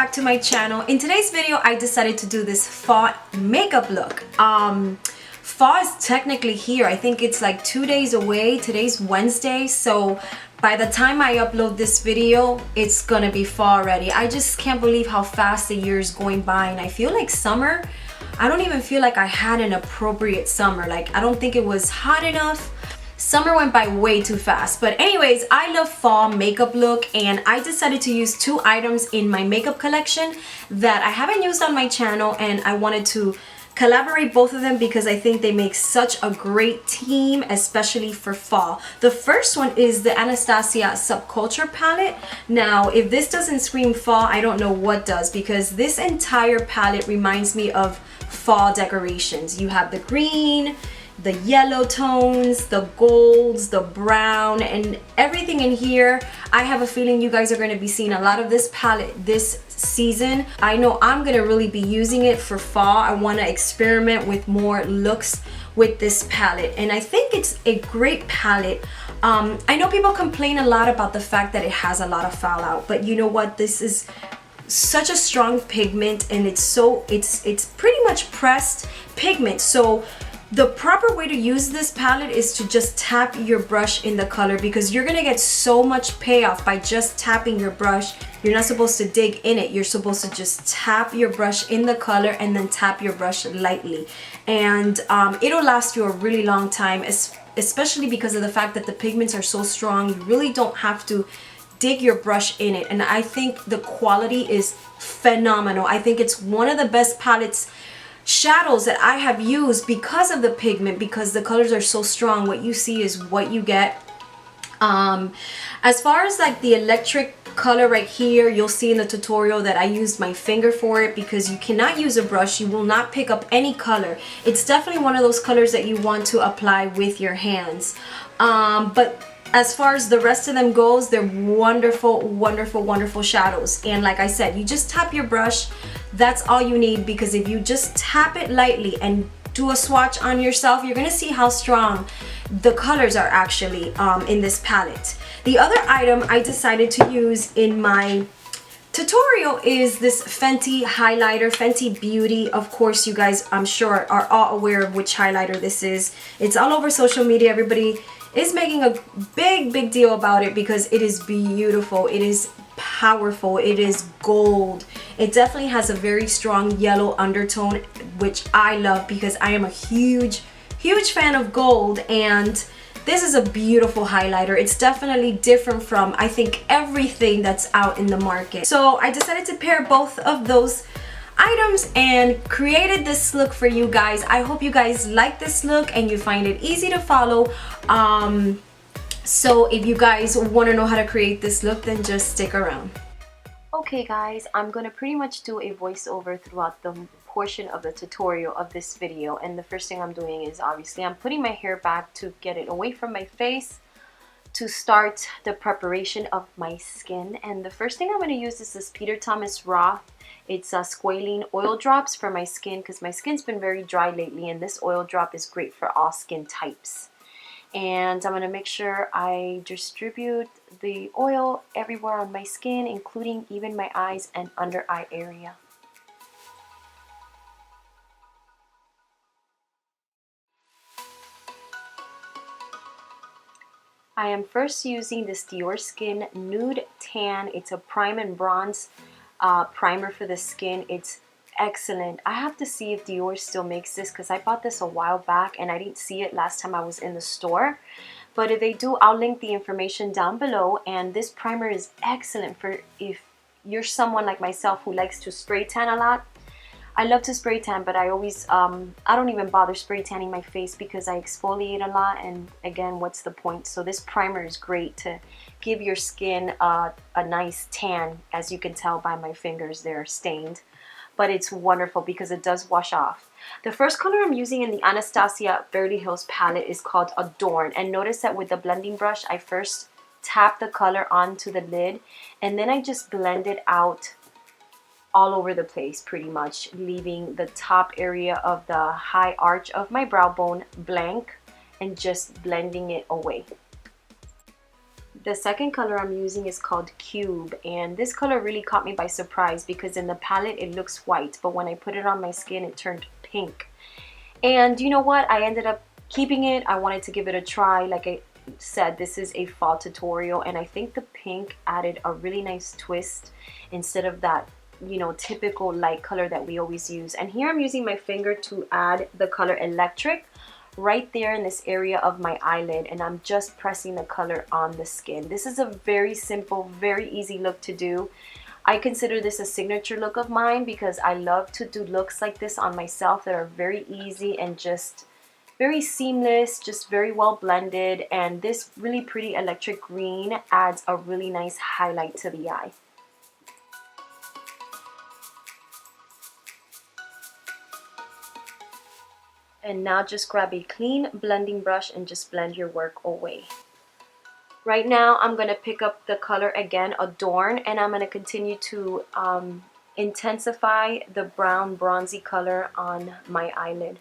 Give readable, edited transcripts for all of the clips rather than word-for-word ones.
back to my channel. In today's video, I decided to do this fall makeup look. Fall is technically here. I think it's like 2 days away. Today's Wednesday, so by the time I upload this video, it's gonna be fall already. I just can't believe how fast the year is going by, and I feel like summer, I don't even feel like I had an appropriate summer. Like, I don't think it was hot enough. Summer went by way too fast. But anyways, I love fall makeup look, and I decided to use 2 items in my makeup collection that I haven't used on my channel, and I wanted to collaborate both of them because I think they make such a great team, especially for fall. The first one is the Anastasia Subculture palette. Now, if this doesn't scream fall, I don't know what does, because this entire palette reminds me of fall decorations. You have the green, the yellow tones, the golds, the brown, and everything in here. I have a feeling you guys are going to be seeing a lot of this palette this season. I know I'm going to really be using it for fall. I want to experiment with more looks with this palette, and I think it's a great palette. I know people complain a lot about the fact that it has a lot of fallout, but you know what? This is such a strong pigment, and it's pretty much pressed pigment. So the proper way to use this palette is to just tap your brush in the color, because you're gonna get so much payoff by just tapping your brush. You're not supposed to dig in it. You're supposed to just tap your brush in the color and then tap your brush lightly. And it'll last you a really long time, especially because of the fact that the pigments are so strong. You really don't have to dig your brush in it. And I think the quality is phenomenal. I think it's one of the best palettes shadows that I have used because of the pigment, because the colors are so strong. What you see is what you get. As far as like the electric color right here, you'll see in the tutorial that I used my finger for it, because you cannot use a brush. You will not pick up any color. It's definitely one of those colors that you want to apply with your hands. But as far as the rest of them goes, they're wonderful, wonderful, wonderful shadows. And like I said, you just tap your brush. That's all you need, because if you just tap it lightly and do a swatch on yourself, you're gonna see how strong the colors are actually in this palette. The other item I decided to use in my tutorial is this Fenty highlighter, Fenty Beauty. Of course, you guys, I'm sure, are all aware of which highlighter this is. It's all over social media. Everybody is making a big deal about it because it is beautiful. It is powerful. It is gold. It definitely has a very strong yellow undertone, which I love because I am a huge fan of gold, and this is a beautiful highlighter. It's definitely different from, I think, everything that's out in the market. So I decided to pair both of those items and created this look for you guys. I hope you guys like this look and you find it easy to follow. So if you guys want to know how to create this look, then just stick around. Okay guys, I'm gonna pretty much do a voiceover throughout the portion of the tutorial of this video, and the first thing I'm doing is obviously I'm putting my hair back to get it away from my face to start the preparation of my skin. And the first thing I'm going to use is this Peter Thomas Roth. It's Squalene oil drops for my skin, because my skin's been very dry lately, and this oil drop is great for all skin types. And I'm going to make sure I distribute the oil everywhere on my skin, including even my eyes and under eye area. I am first using this Dior Skin Nude Tan. It's a prime and bronze primer for the skin. It's excellent. I have to see if Dior still makes this, because I bought this a while back and I didn't see it last time I was in the store. But if they do, I'll link the information down below. And this primer is excellent for if you're someone like myself who likes to spray tan a lot. I love to spray tan, but I always, I don't even bother spray tanning my face because I exfoliate a lot, and again, what's the point? So this primer is great to give your skin a nice tan. As you can tell by my fingers, they're stained, but it's wonderful because it does wash off. The first color I'm using in the Anastasia Beverly Hills palette is called Adorn, and notice that with the blending brush, I first tap the color onto the lid, and then I just blend it out all over the place, pretty much leaving the top area of the high arch of my brow bone blank and just blending it away. The second color I'm using is called Cube, and this color really caught me by surprise because in the palette it looks white, but when I put it on my skin it turned pink. And you know what? I ended up keeping it. I wanted to give it a try. Like I said, this is a fall tutorial, and I think the pink added a really nice twist instead of that, you know, typical light color that we always use. And here I'm using my finger to add the color Electric right there in this area of my eyelid, and I'm just pressing the color on the skin. This is a very simple, very easy look to do. I consider this a signature look of mine because I love to do looks like this on myself that are very easy and just very seamless, just very well blended, and this really pretty electric green adds a really nice highlight to the eye. And now just grab a clean blending brush and just blend your work away. Right now I'm going to pick up the color again, Adorn, and I'm going to continue to intensify the brown bronzy color on my eyelid.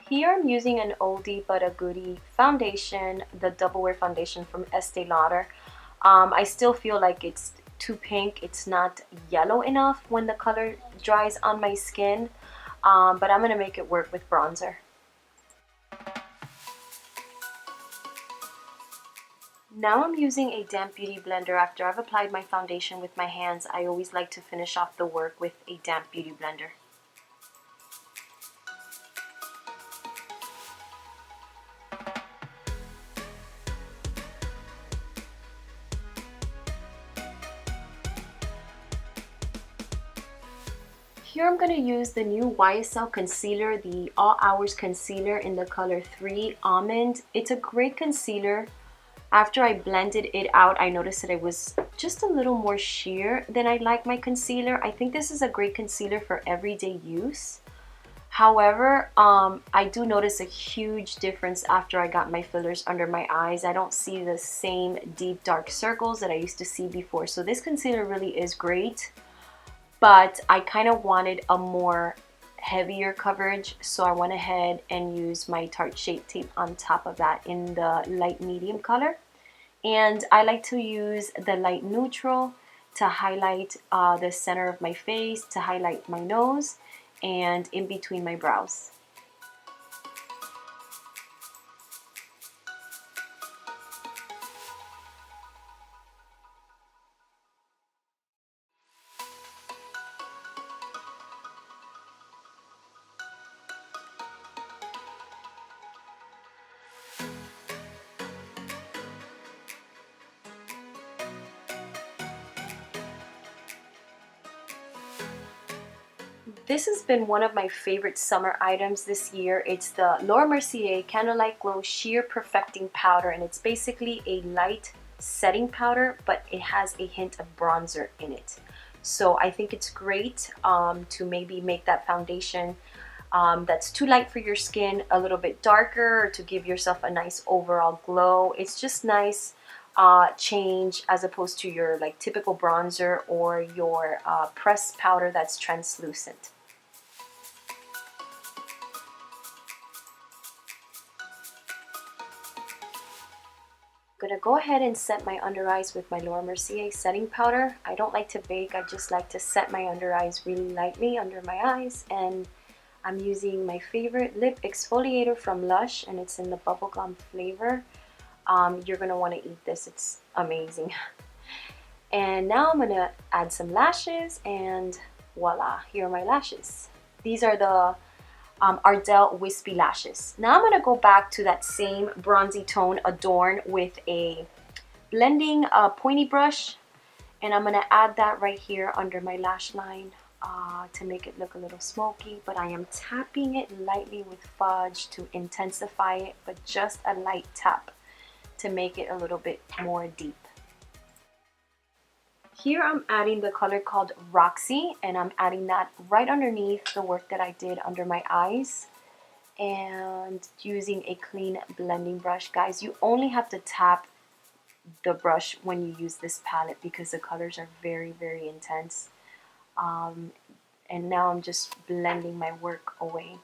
Here I'm using an oldie but a goodie foundation, the Double Wear foundation from Este Lauder. I still feel like it's too pink. It's not yellow enough when the color dries on my skin, but I'm going to make it work with bronzer. Now I'm using a damp beauty blender. After I've applied my foundation with my hands, I always like to finish off the work with a damp beauty blender. Here I'm going to use the new YSL concealer, the All Hours concealer in the color 3 Almond. It's a great concealer. After I blended it out, I noticed that it was just a little more sheer than I like my concealer. I think this is a great concealer for everyday use. However, I do notice a huge difference after I got my fillers under my eyes. I don't see the same deep dark circles that I used to see before. So this concealer really is great. But I kind of wanted a more heavier coverage, so I went ahead and used my Tarte Shape Tape on top of that in the light medium color. And I like to use the light neutral to highlight the center of my face, to highlight my nose, and in between my brows. This has been one of my favorite summer items this year. It's the Laura Mercier Candlelight Glow Sheer Perfecting Powder, and it's basically a light setting powder, but it has a hint of bronzer in it. So I think it's great to maybe make that foundation that's too light for your skin a little bit darker, to give yourself a nice overall glow. It's just nice change as opposed to your like typical bronzer or your pressed powder that's translucent. I'm gonna go ahead and set my under eyes with my Laura Mercier setting powder. I don't like to bake, I just like to set my under eyes really lightly under my eyes, and I'm using my favorite lip exfoliator from Lush, and it's in the bubblegum flavor. You're gonna want to eat this, it's amazing. And now I'm gonna add some lashes, and voila, here are my lashes. These are the Ardell Wispy Lashes. Now I'm going to go back to that same bronzy tone, Adorn, with a blending pointy brush, and I'm going to add that right here under my lash line to make it look a little smoky, but I am tapping it lightly with fudge to intensify it, but just a light tap to make it a little bit more deep. Here I'm adding the color called Roxy, and I'm adding that right underneath the work that I did under my eyes, and using a clean blending brush. Guys, you only have to tap the brush when you use this palette because the colors are very, very intense. And now I'm just blending my work away.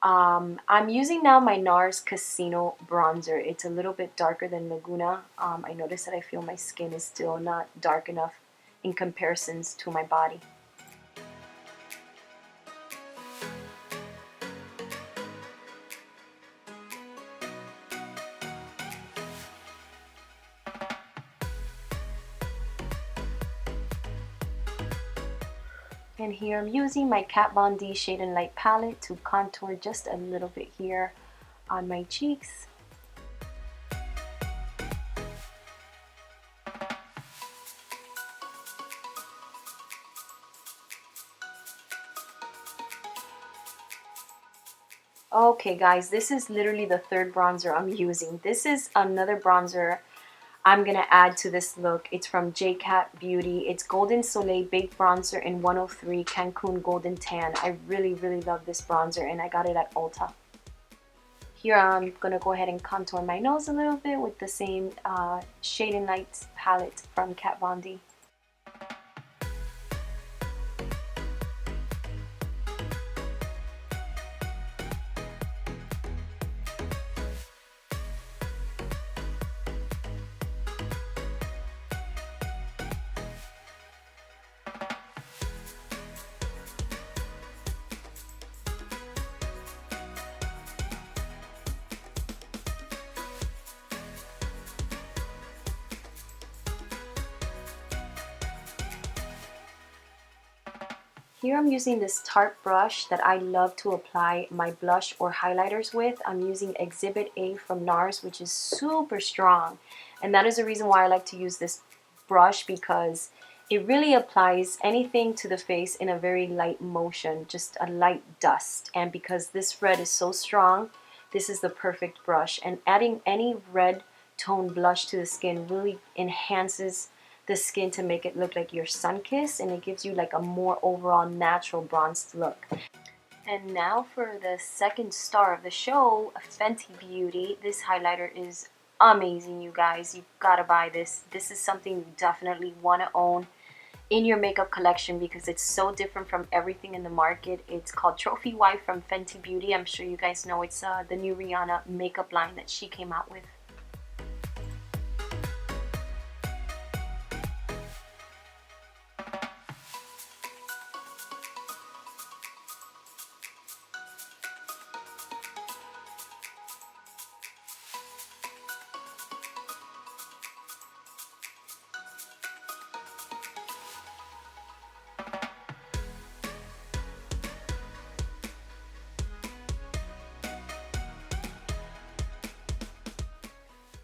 I'm using now my Nars Casino bronzer. It's a little bit darker than Laguna. I noticed that I feel my skin is still not dark enough in comparisons to my body. And here I'm using my Kat Von D Shade and Light palette to contour just a little bit here on my cheeks. Okay guys, this is literally the third bronzer I'm using. This is another bronzer I'm going to add to this look. It's from J.Cat Beauty. It's Golden Soleil Baked Bronzer in 103 Cancun Golden Tan. I really, really love this bronzer and I got it at Ulta. Here I'm going to go ahead and contour my nose a little bit with the same Shade and Light palette from Kat Von D. Here I'm using this Tarte brush that I love to apply my blush or highlighters with. I'm using Exhibit A from Nars, which is super strong. And that is the reason why I like to use this brush, because it really applies anything to the face in a very light motion, just a light dust. And because this red is so strong, this is the perfect brush. And adding any red tone blush to the skin really enhances the skin to make it look like you're sun-kissed, and it gives you like a more overall natural bronzed look. And now for the second star of the show, Fenty Beauty. This highlighter is amazing, you guys. You've got to buy this. This is something you definitely want to own in your makeup collection because it's so different from everything in the market. It's called Trophy Wife from Fenty Beauty. I'm sure you guys know it's the new Rihanna makeup line that she came out with.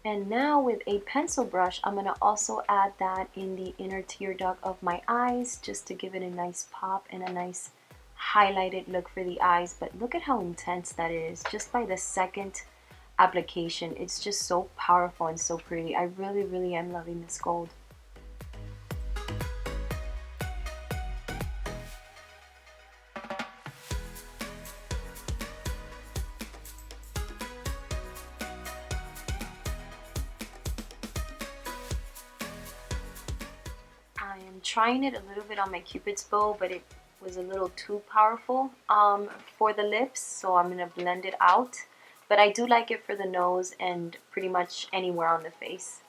And now with a pencil brush, I'm going to also add that in the inner tear duct of my eyes just to give it a nice pop and a nice highlighted look for the eyes. But look at how intense that is just by the second application. It's just so powerful and so pretty. I really, really am loving this gold. I am trying it a little bit on my Cupid's bow, but it was a little too powerful for the lips, so I'm going to blend it out. But I do like it for the nose and pretty much anywhere on the face.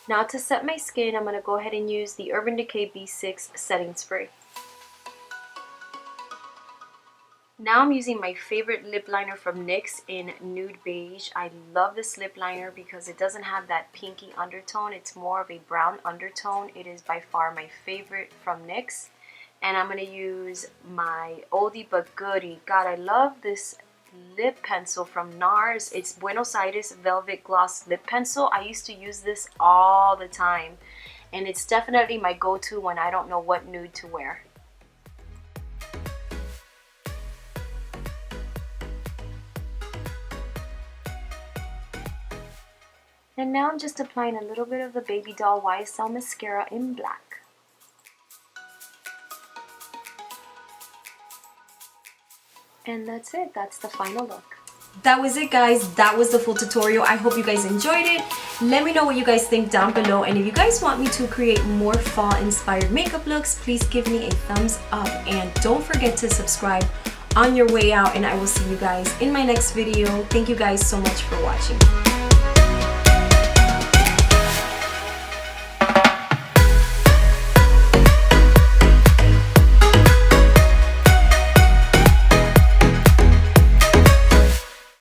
Now to set my skin, I'm going to go ahead and use the Urban Decay B6 setting spray. Now I'm using my favorite lip liner from NYX in Nude Beige. I love this lip liner because it doesn't have that pinky undertone. It's more of a brown undertone. It is by far my favorite from NYX. And I'm going to use my oldie but goodie. God, I love this lip pencil from Nars. It's Buenos Aires Velvet Gloss Lip Pencil. I used to use this all the time. And it's definitely my go-to when I don't know what nude to wear. And now I'm just applying a little bit of the Baby Doll YSL Mascara in black. And that's it. That's the final look. That was it, guys. That was the full tutorial. I hope you guys enjoyed it. Let me know what you guys think down below, and if you guys want me to create more fall inspired makeup looks, please give me a thumbs up, and don't forget to subscribe on your way out, and I will see you guys in my next video. Thank you guys so much for watching.